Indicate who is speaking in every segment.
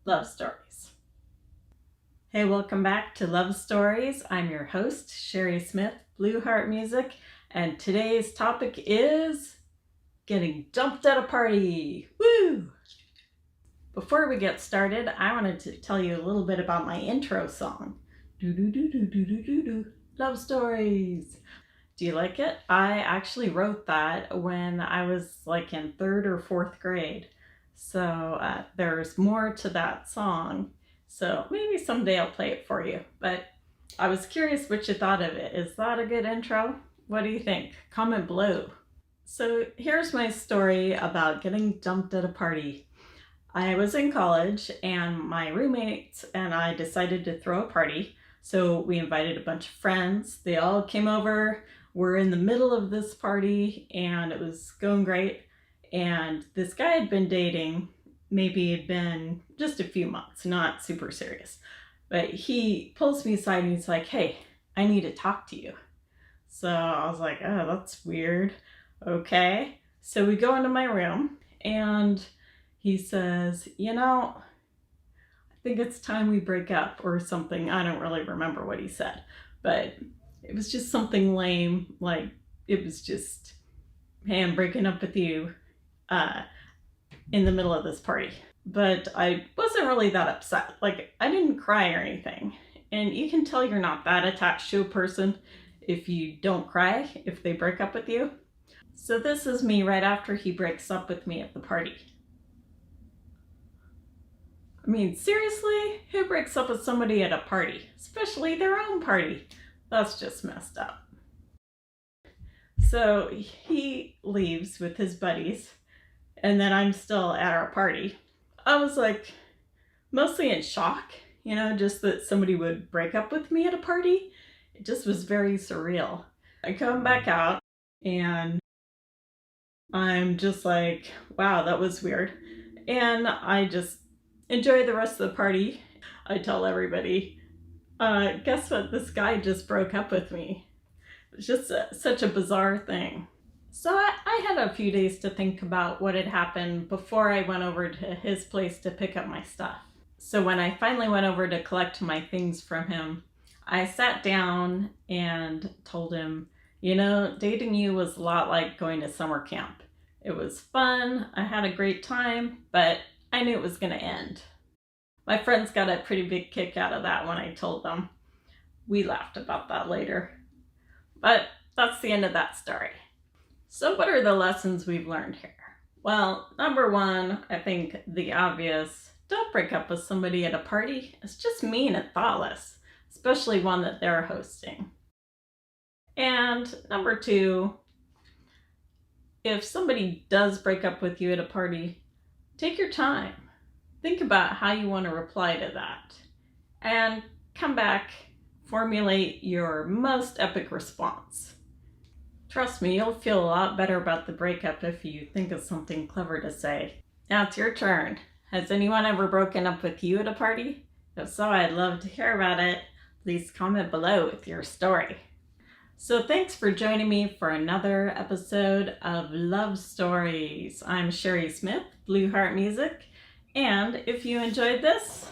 Speaker 1: love stories. Hey, welcome back to Love Stories. I'm your host, Cheri Smith, Blue Heart Music, and today's topic is getting dumped at a party. Woo! Before we get started, I wanted to tell you a little bit about my intro song. Do-do-do-do-do-do-do-do. Love Stories. Do you like it? I actually wrote that when I was like in 3rd or 4th grade. So there's more to that song. So maybe someday I'll play it for you. But I was curious what you thought of it. Is that a good intro? What do you think? Comment below. So here's my story about getting dumped at a party. I was in college and my roommates and I decided to throw a party. So we invited a bunch of friends. They all came over. We're in the middle of this party and it was going great. And this guy had been dating, maybe had been just a few months, not super serious. But he pulls me aside and he's like, hey, I need to talk to you. So I was like, oh, that's weird. Okay. So we go into my room and he says, I think it's time we break up or something. I don't really remember what he said, but it was just something lame. Like it was just, hey, I'm breaking up with you in the middle of this party. But I wasn't really that upset. Like I didn't cry or anything. And you can tell you're not that attached to a person if you don't cry, if they break up with you. So this is me right after he breaks up with me at the party. I mean, seriously? Who breaks up with somebody at a party? Especially their own party? That's just messed up. So he leaves with his buddies, and then I'm still at our party. I was like, mostly in shock, just that somebody would break up with me at a party. It just was very surreal. I come back out, and I'm just like, wow, that was weird. And I just enjoy the rest of the party. I tell everybody, guess what? This guy just broke up with me. It's just such a bizarre thing. So I had a few days to think about what had happened before I went over to his place to pick up my stuff. So when I finally went over to collect my things from him, I sat down and told him, dating you was a lot like going to summer camp. It was fun, I had a great time, but I knew it was going to end. My friends got a pretty big kick out of that when I told them. We laughed about that later. But that's the end of that story. So what are the lessons we've learned here? Well, number one, I think the obvious, don't break up with somebody at a party. It's just mean and thoughtless, especially one that they're hosting. And number two, if somebody does break up with you at a party, take your time. Think about how you want to reply to that. And come back, formulate your most epic response. Trust me, you'll feel a lot better about the breakup if you think of something clever to say. Now it's your turn. Has anyone ever broken up with you at a party? If so, I'd love to hear about it. Please comment below with your story. So thanks for joining me for another episode of Love Stories. I'm Cheri Smith, Blue Heart Music, and if you enjoyed this,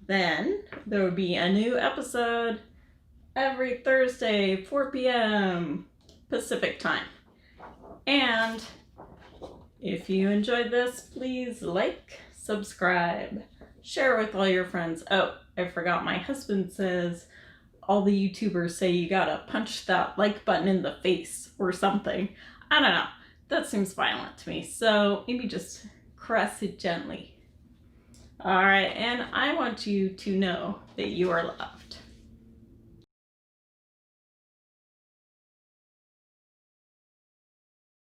Speaker 1: then there will be a new episode every Thursday, 4 p.m. Pacific time. And if you enjoyed this, please like, subscribe, share with all your friends. Oh, I forgot, my husband says all the YouTubers say you gotta punch that like button in the face or something. I don't know. That seems violent to me. So maybe just caress it gently. All right, and I want you to know that you are loved.